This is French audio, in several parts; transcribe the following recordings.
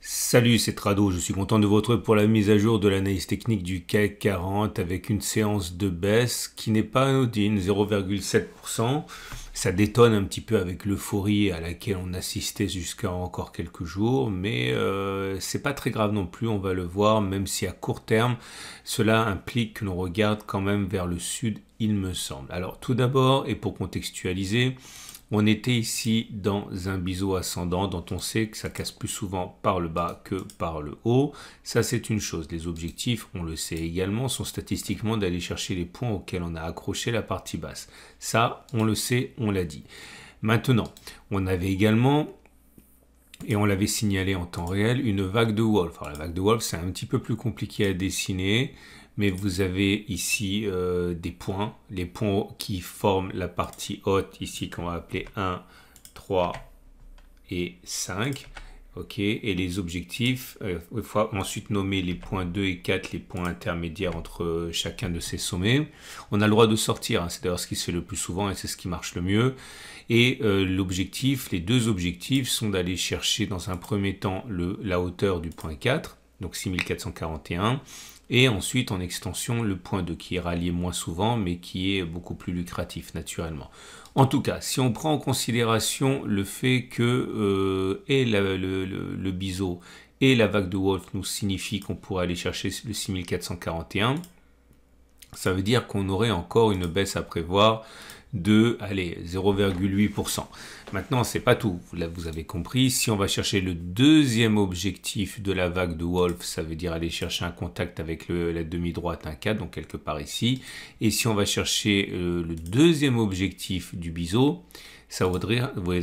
Salut, c'est Trado, je suis content de vous retrouver pour la mise à jour de l'analyse technique du CAC 40 avec une séance de baisse qui n'est pas anodine, 0,7%. Ça détonne un petit peu avec l'euphorie à laquelle on assistait jusqu'à encore quelques jours, mais c'est pas très grave non plus, on va le voir, même si à court terme, cela implique que l'on regarde quand même vers le sud, il me semble. Alors tout d'abord, et pour contextualiser, on était ici dans un biseau ascendant dont on sait que ça casse plus souvent par le bas que par le haut. Ça, c'est une chose. Les objectifs, on le sait également, sont statistiquement d'aller chercher les points auxquels on a accroché la partie basse. Ça, on le sait, on l'a dit. Maintenant, on avait également, et on l'avait signalé en temps réel, une vague de Wolf. Alors, la vague de Wolf, c'est un petit peu plus compliqué à dessiner, mais vous avez ici des points, les points qui forment la partie haute, ici qu'on va appeler 1, 3 et 5. Ok, et les objectifs, il faut ensuite nommer les points 2 et 4, les points intermédiaires entre chacun de ces sommets. On a le droit de sortir, hein, c'est d'ailleurs ce qui se fait le plus souvent et c'est ce qui marche le mieux. Et l'objectif, les deux objectifs sont d'aller chercher dans un premier temps la hauteur du point 4, donc 6441, et ensuite en extension le point 2 qui est rallié moins souvent mais qui est beaucoup plus lucratif naturellement. En tout cas, si on prend en considération le fait que le biseau et la vague de Wolf nous signifient qu'on pourrait aller chercher le 6441, ça veut dire qu'on aurait encore une baisse à prévoir de 0,8%. Maintenant, c'est pas tout. Là, vous avez compris. Si on va chercher le deuxième objectif de la vague de Wolf, ça veut dire aller chercher un contact avec la demi-droite, un 4, donc quelque part ici. Et si on va chercher le deuxième objectif du biseau, ça voudrait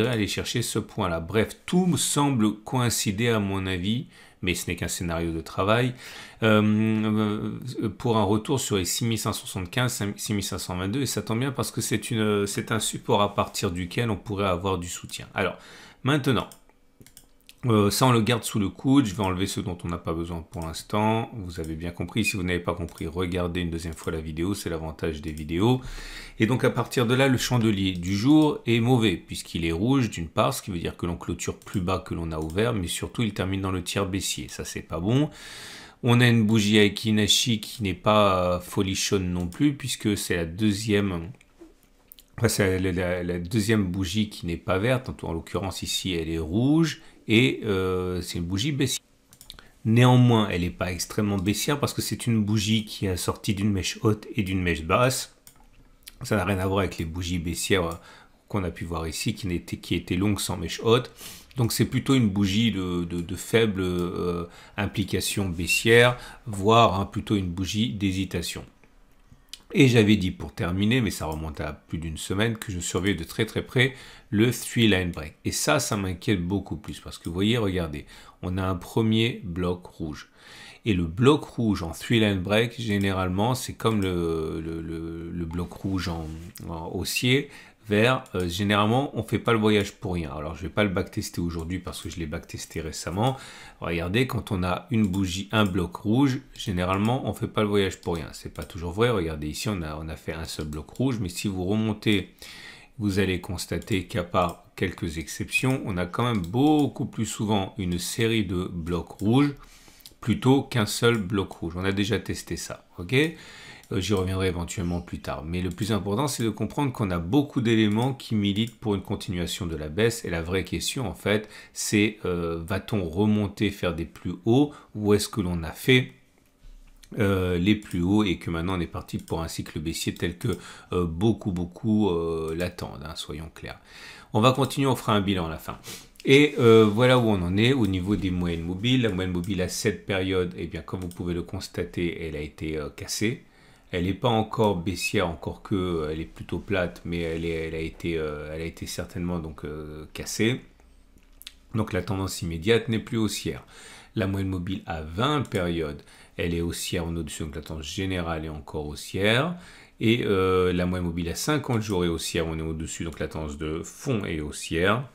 aller chercher ce point-là. Bref, tout me semble coïncider à mon avis, mais ce n'est qu'un scénario de travail, pour un retour sur les 6575, 6522, et ça tombe bien parce que c'est un support à partir duquel on pourrait avoir du soutien. Alors, maintenant, ça on le garde sous le coude, je vais enlever ceux dont on n'a pas besoin pour l'instant, vous avez bien compris, si vous n'avez pas compris, regardez une deuxième fois la vidéo, c'est l'avantage des vidéos. Et donc à partir de là, le chandelier du jour est mauvais, puisqu'il est rouge d'une part, ce qui veut dire que l'on clôture plus bas que l'on a ouvert, mais surtout il termine dans le tiers baissier, ça c'est pas bon. On a une bougie Aiki-Nashi qui n'est pas folichonne non plus, puisque c'est la deuxième... c'est la deuxième bougie qui n'est pas verte, en l'occurrence ici elle est rouge, et c'est une bougie baissière. Néanmoins, elle n'est pas extrêmement baissière parce que c'est une bougie qui est sortie d'une mèche haute et d'une mèche basse. Ça n'a rien à voir avec les bougies baissières qu'on a pu voir ici, qui étaient longues sans mèche haute. Donc c'est plutôt une bougie de faible implication baissière, voire plutôt une bougie d'hésitation. Et j'avais dit pour terminer, mais ça remonte à plus d'une semaine, que je surveille de très très près le 3-line break. Et ça m'inquiète beaucoup plus parce que vous voyez, regardez, on a un premier bloc rouge. Et le bloc rouge en 3-line break, généralement, c'est comme le bloc rouge en haussier, vert. Généralement, on ne fait pas le voyage pour rien. Alors, je ne vais pas le backtester aujourd'hui parce que je l'ai backtesté récemment. Regardez, quand on a une bougie, un bloc rouge, généralement, on ne fait pas le voyage pour rien. C'est pas toujours vrai. Regardez, ici, on a fait un seul bloc rouge. Mais si vous remontez, vous allez constater qu'à part quelques exceptions, on a quand même beaucoup plus souvent une série de blocs rouges plutôt qu'un seul bloc rouge. On a déjà testé ça, ok ? J'y reviendrai éventuellement plus tard. Mais le plus important, c'est de comprendre qu'on a beaucoup d'éléments qui militent pour une continuation de la baisse. Et la vraie question, en fait, c'est va-t-on remonter, faire des plus hauts, ou est-ce que l'on a fait les plus hauts et que maintenant on est parti pour un cycle baissier tel que beaucoup l'attendent, hein, soyons clairs. On va continuer, on fera un bilan à la fin. Et voilà où on en est au niveau des moyennes mobiles. La moyenne mobile à cette période, eh bien, comme vous pouvez le constater, elle a été cassée. Elle n'est pas encore baissière, encore que elle est plutôt plate, mais elle a été certainement donc cassée. Donc la tendance immédiate n'est plus haussière. La moyenne mobile à 20 périodes, elle est haussière en au-dessus, donc la tendance générale est encore haussière. Et la moyenne mobile à 50 jours est haussière, on est au-dessus, donc la tendance de fond est haussière.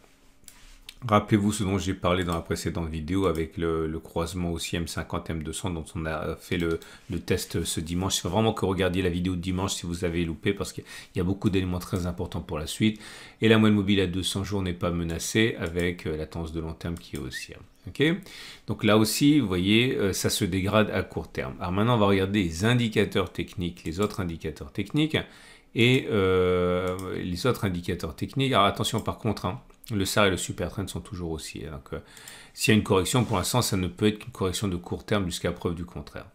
Rappelez-vous ce dont j'ai parlé dans la précédente vidéo avec le croisement aussi M50, M200 dont on a fait le test ce dimanche. Il faut vraiment que vous regardiez la vidéo de dimanche si vous avez loupé parce qu'il y a beaucoup d'éléments très importants pour la suite. Et la moyenne mobile à 200 jours n'est pas menacée avec la tendance de long terme qui est haussière. Okay, donc là aussi, vous voyez, ça se dégrade à court terme. Alors maintenant, on va regarder les indicateurs techniques, les autres indicateurs techniques. Et les autres indicateurs techniques, alors attention par contre, hein, le SAR et le super trend sont toujours haussiers. Donc s'il y a une correction, pour l'instant, ça ne peut être qu'une correction de court terme jusqu'à preuve du contraire.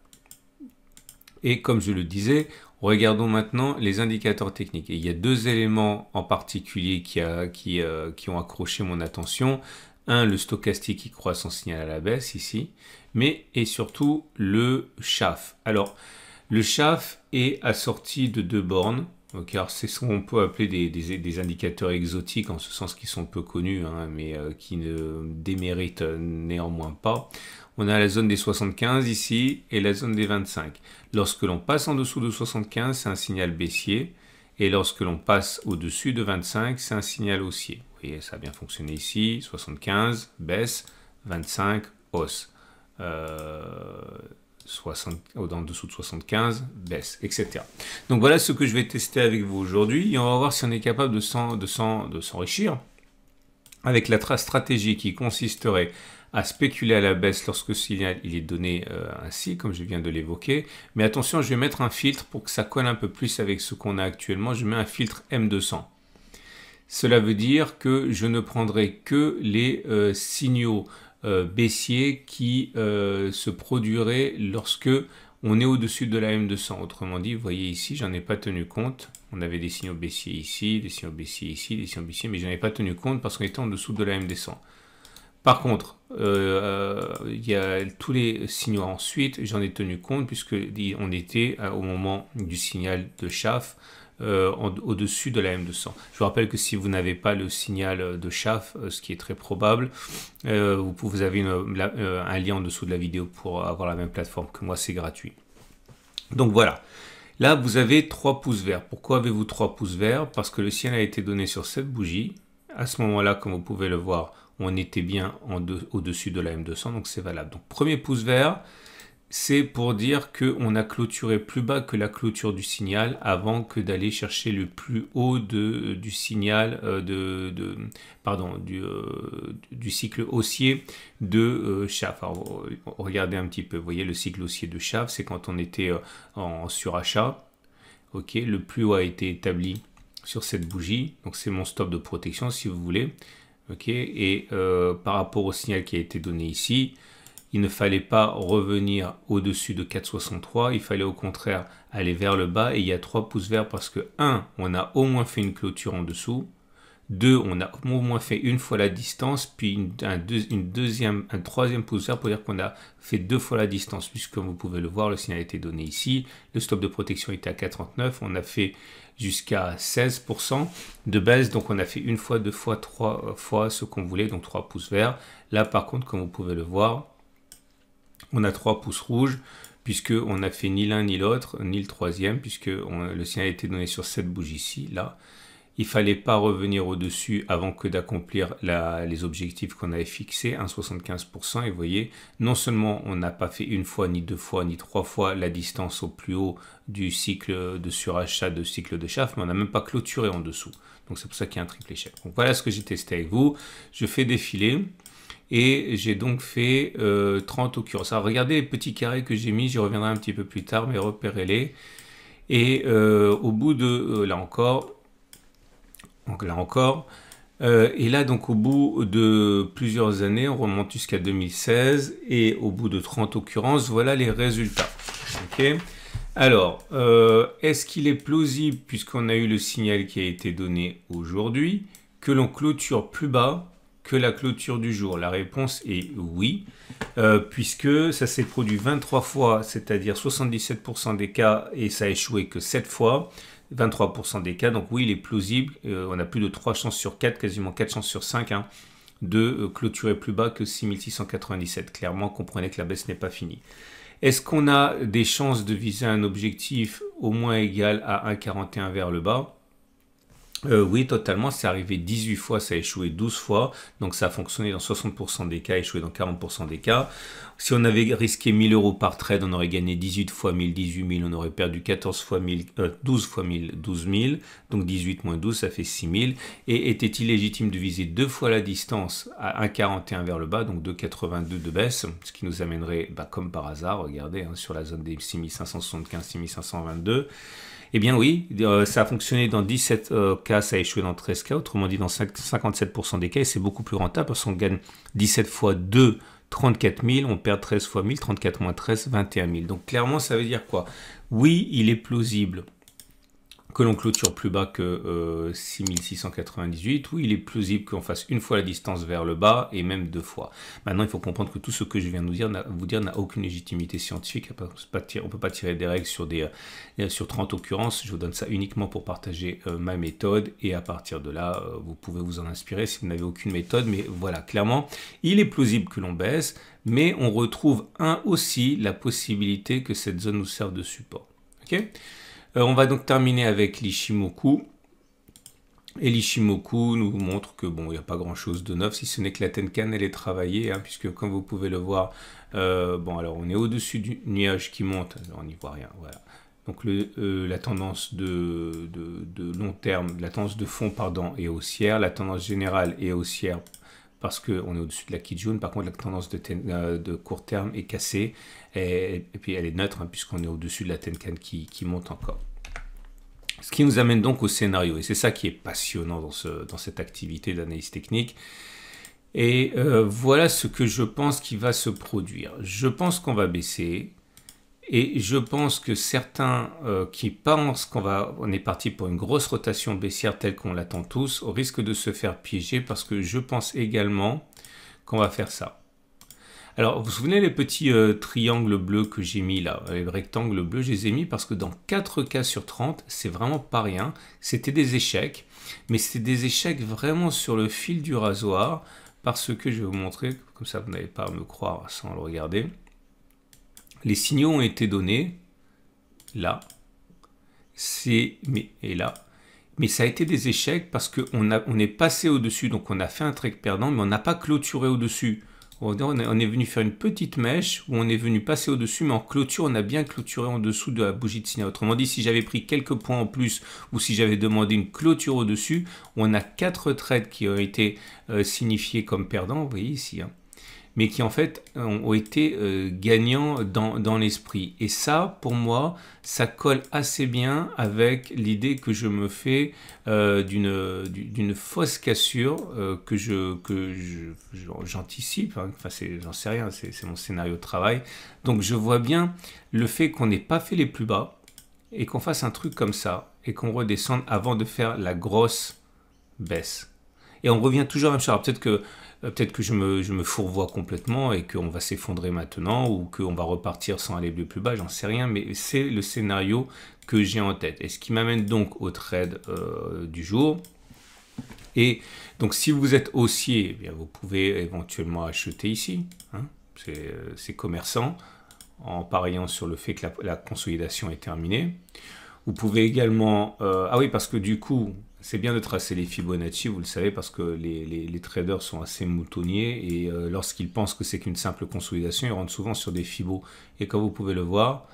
Et comme je le disais, regardons maintenant les indicateurs techniques. Et il y a deux éléments en particulier qui ont accroché mon attention. Un, le stochastique qui croît son signal à la baisse ici, mais et surtout le SHAF. Alors, le SHAF est assorti de deux bornes. Okay, alors c'est ce qu'on peut appeler des indicateurs exotiques, en ce sens qu'ils sont peu connus, hein, mais qui ne déméritent néanmoins pas. On a la zone des 75 ici et la zone des 25. Lorsque l'on passe en dessous de 75, c'est un signal baissier. Et lorsque l'on passe au-dessus de 25, c'est un signal haussier. Vous voyez, ça a bien fonctionné ici. 75, baisse. 25, hausse. 60, en dessous de 75, baisse, etc. Donc voilà ce que je vais tester avec vous aujourd'hui. Et on va voir si on est capable de s'enrichir avec la stratégie qui consisterait à spéculer à la baisse lorsque le signal il est donné ainsi, comme je viens de l'évoquer. Mais attention, je vais mettre un filtre pour que ça colle un peu plus avec ce qu'on a actuellement. Je mets un filtre M200. Cela veut dire que je ne prendrai que les signaux baissiers qui se produiraient lorsque on est au-dessus de la M200. Autrement dit, vous voyez ici, j'en ai pas tenu compte. On avait des signaux baissiers ici, des signaux baissiers ici, des signaux baissiers, mais je n'en ai pas tenu compte parce qu'on était en dessous de la M200. Par contre, il y a tous les signaux ensuite, j'en ai tenu compte puisque on était au moment du signal de SHAF au-dessus de la M200. Je vous rappelle que si vous n'avez pas le signal de SHAF, ce qui est très probable, vous avez un lien en dessous de la vidéo pour avoir la même plateforme que moi, c'est gratuit. Donc voilà. Là, vous avez 3 pouces verts. Pourquoi avez-vous 3 pouces verts? Parce que le signal a été donné sur cette bougie. À ce moment-là, comme vous pouvez le voir, on était bien au-dessus de la M200, donc c'est valable. Donc premier pouce vert, c'est pour dire qu'on a clôturé plus bas que la clôture du signal avant que d'aller chercher le plus haut du signal, du cycle haussier de SHAF. Alors, regardez un petit peu, vous voyez le cycle haussier de SHAF, c'est quand on était en surachat. Ok, le plus haut a été établi sur cette bougie, donc c'est mon stop de protection si vous voulez. Ok, et par rapport au signal qui a été donné ici, il ne fallait pas revenir au-dessus de 4,63, il fallait au contraire aller vers le bas et il y a 3 pouces verts parce que 1, on a au moins fait une clôture en dessous, 2, on a au moins fait une fois la distance, puis un troisième pouce vert pour dire qu'on a fait 2 fois la distance, puisque comme vous pouvez le voir, le signal a été donné ici, le stop de protection était à 4,39, on a fait jusqu'à 16% de baisse, donc on a fait une fois, 2 fois, 3 fois ce qu'on voulait, donc 3 pouces verts. Là par contre, comme vous pouvez le voir, on a 3 pouces rouges, puisqu'on n'a fait ni l'un ni l'autre, ni le troisième, puisque le signal a été donné sur cette bougie-ci, là. Il ne fallait pas revenir au-dessus avant que d'accomplir les objectifs qu'on avait fixés, 1,75%. Et vous voyez, non seulement on n'a pas fait une fois, ni 2 fois, ni 3 fois la distance au plus haut du cycle de surachat, de cycle de SHAF, mais on n'a même pas clôturé en dessous. Donc c'est pour ça qu'il y a un triple échec. Donc voilà ce que j'ai testé avec vous. Je fais défiler. Et j'ai donc fait 30 occurrences. Alors regardez les petits carrés que j'ai mis, j'y reviendrai un petit peu plus tard, mais repérez-les. Et au bout de, là encore, et là donc au bout de plusieurs années, on remonte jusqu'à 2016, et au bout de 30 occurrences, voilà les résultats. Okay. Alors, est-ce qu'il est plausible, puisqu'on a eu le signal qui a été donné aujourd'hui, que l'on clôture plus bas que la clôture du jour? La réponse est oui, puisque ça s'est produit 23 fois, c'est-à-dire 77% des cas, et ça a échoué que 7 fois, 23% des cas, donc oui, il est plausible, on a plus de 3 chances sur 4, quasiment 4 chances sur 5, hein, de clôturer plus bas que 6697. Clairement, comprenez que la baisse n'est pas finie. Est-ce qu'on a des chances de viser un objectif au moins égal à 1,41 vers le bas? Oui, totalement. C'est arrivé 18 fois, ça a échoué 12 fois. Donc ça a fonctionné dans 60% des cas, échoué dans 40% des cas. Si on avait risqué 1000 euros par trade, on aurait gagné 18 fois 1000, 18 000. On aurait perdu 14 fois 1000, 12 fois 1000, 12 000. Donc 18 moins 12, ça fait 6000. Et était-il légitime de viser deux fois la distance à 1,41 vers le bas, donc 2,82 de baisse, ce qui nous amènerait, comme par hasard, regardez, sur la zone des 6575, 6522. Eh bien oui, ça a fonctionné dans 17 cas, ça a échoué dans 13 cas, autrement dit dans 57% des cas, et c'est beaucoup plus rentable parce qu'on gagne 17 fois 2, 34 000, on perd 13 fois 1000, 34 moins 13, 21 000. Donc clairement, ça veut dire quoi? Oui, il est plausible que l'on clôture plus bas que 6698, oui, il est plausible qu'on fasse une fois la distance vers le bas et même deux fois. Maintenant, il faut comprendre que tout ce que je viens de vous dire n'a aucune légitimité scientifique. On ne peut pas tirer des règles sur 30 occurrences. Je vous donne ça uniquement pour partager ma méthode et à partir de là, vous pouvez vous en inspirer si vous n'avez aucune méthode. Mais voilà, clairement, il est plausible que l'on baisse, mais on retrouve aussi la possibilité que cette zone nous serve de support. Ok ? On va donc terminer avec l'Ichimoku. Et l'Ichimoku nous montre que bon, il n'y a pas grand chose de neuf, si ce n'est que la Tenkan elle est travaillée, puisque comme vous pouvez le voir, alors on est au-dessus du nuage qui monte, on n'y voit rien, voilà. Donc la tendance de long terme, la tendance de fond, pardon, est haussière, la tendance générale est haussière parce qu'on est au-dessus de la Kijun. Par contre, la tendance de court terme est cassée et puis elle est neutre puisqu'on est au-dessus de la Tenkan qui monte encore. Ce qui nous amène donc au scénario, et c'est ça qui est passionnant dans cette activité d'analyse technique. Et voilà ce que je pense qui va se produire. Je pense qu'on va baisser, et je pense que certains qui pensent qu'on est parti pour une grosse rotation baissière telle qu'on l'attend tous, risquent de se faire piéger parce que je pense également qu'on va faire ça. Alors, vous vous souvenez les petits triangles bleus que j'ai mis là, les rectangles bleus, je les ai mis parce que dans 4 cas sur 30, c'est vraiment pas rien. C'était des échecs, mais c'était des échecs vraiment sur le fil du rasoir parce que je vais vous montrer, comme ça vous n'allez pas à me croire sans le regarder. Les signaux ont été donnés là, et là. Mais ça a été des échecs parce qu'on est passé au-dessus, donc on a fait un trade perdant, mais on n'a pas clôturé au-dessus. On est venu faire une petite mèche où on est venu passer au-dessus, mais en clôture, on a bien clôturé en dessous de la bougie de signal. Autrement dit, si j'avais pris quelques points en plus ou si j'avais demandé une clôture au-dessus, on a 4 trades qui ont été signifiés comme perdants, vous voyez ici, mais qui en fait ont été gagnants dans l'esprit. Et ça, pour moi, ça colle assez bien avec l'idée que je me fais d'une fausse cassure que j'anticipe. Enfin, j'en sais rien, c'est mon scénario de travail. Donc je vois bien le fait qu'on n'ait pas fait les plus bas et qu'on fasse un truc comme ça et qu'on redescende avant de faire la grosse baisse. Et on revient toujours à la même chose. Peut-être que je me fourvoie complètement et qu'on va s'effondrer maintenant ou qu'on va repartir sans aller plus bas, j'en sais rien, mais c'est le scénario que j'ai en tête. Et ce qui m'amène donc au trade du jour. Et donc si vous êtes haussier, eh bien, vous pouvez éventuellement acheter ici, c'est commerçant, en pariant sur le fait que la consolidation est terminée. Vous pouvez également... ah oui, parce que du coup... C'est bien de tracer les Fibonacci, vous le savez, parce que les traders sont assez moutonniers et lorsqu'ils pensent que c'est qu'une simple consolidation, ils rentrent souvent sur des Fibos. Et comme vous pouvez le voir,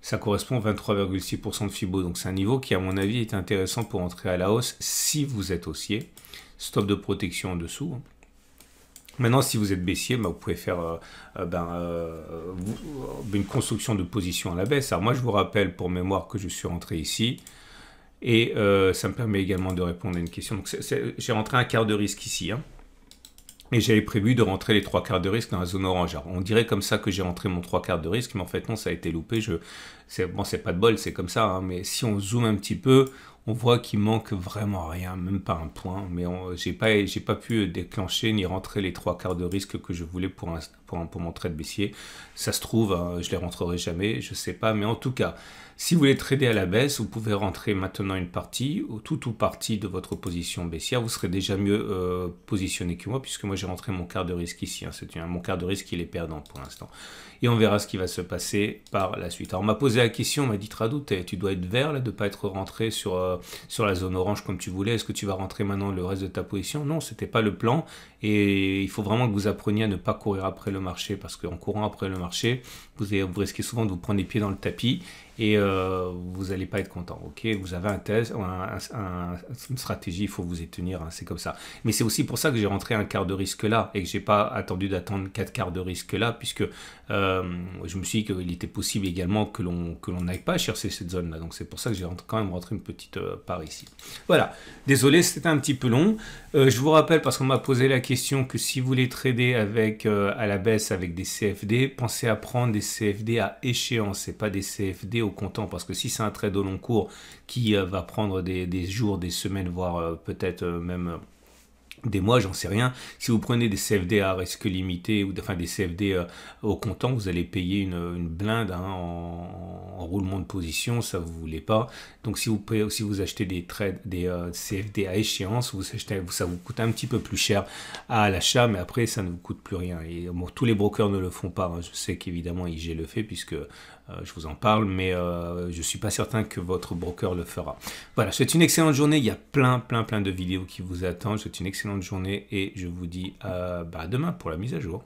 ça correspond à 23,6% de Fibo. Donc c'est un niveau qui, à mon avis, est intéressant pour entrer à la hausse si vous êtes haussier. Stop de protection en dessous. Maintenant, si vous êtes baissier, vous pouvez faire une construction de position à la baisse. Alors moi, je vous rappelle pour mémoire que je suis rentré ici. Et ça me permet également de répondre à une question. Donc j'ai rentré un quart de risque ici. Et j'avais prévu de rentrer les 3 quarts de risque dans la zone orange. Alors, on dirait comme ça que j'ai rentré mon 3 quarts de risque, mais en fait non, ça a été loupé. C'est pas de bol, c'est comme ça. Mais si on zoome un petit peu, on voit qu'il manque vraiment rien, même pas un point. Mais j'ai pas pu déclencher ni rentrer les 3 quarts de risque que je voulais pour mon trade baissier. Ça se trouve, je les rentrerai jamais, je sais pas. Mais en tout cas, si vous voulez trader à la baisse, vous pouvez rentrer maintenant une partie, ou partie de votre position baissière. Vous serez déjà mieux positionné que moi, puisque moi j'ai rentré mon quart de risque ici. Mon quart de risque, il est perdant pour l'instant. Et on verra ce qui va se passer par la suite. Alors on m'a posé la question, on m'a dit Tradou, tu dois être vert là, de ne pas être rentré sur sur la zone orange comme tu voulais. Est-ce que tu vas rentrer maintenant le reste de ta position? Non, c'était pas le plan. Et il faut vraiment que vous appreniez à ne pas courir après le marché, parce qu'en courant après le marché, vous risquez souvent de vous prendre les pieds dans le tapis et vous n'allez pas être content. Ok, vous avez un test, une stratégie, il faut vous y tenir, hein, c'est comme ça. Mais c'est aussi pour ça que j'ai rentré un quart de risque là et que j'ai pas attendu d'attendre 4 quarts de risque là, puisque je me suis dit qu'il était possible également que l'on n'aille pas chercher cette zone là. Donc c'est pour ça que j'ai quand même rentré une petite part ici. Voilà, désolé, c'était un petit peu long. Je vous rappelle, parce qu'on m'a posé la question, que si vous voulez trader avec à la baisse avec des CFD, pensez à prendre des CFD à échéance et pas des CFD au comptant, parce que si c'est un trade au long cours qui va prendre des jours, des semaines, voire peut-être même des mois, j'en sais rien. Si vous prenez des CFD à risque limité, ou enfin des CFD au comptant, vous allez payer une blinde, hein, en roulement de position, ça vous voulez pas. Donc si vous achetez des CFD à échéance, ça vous coûte un petit peu plus cher à l'achat, mais après ça ne vous coûte plus rien. Et bon, tous les brokers ne le font pas, hein. Je sais qu'évidemment IG le fait, puisque je vous en parle, mais je ne suis pas certain que votre broker le fera. Voilà, je vous souhaite une excellente journée. Il y a plein de vidéos qui vous attendent. Je vous souhaite une excellente journée et je vous dis à demain pour la mise à jour.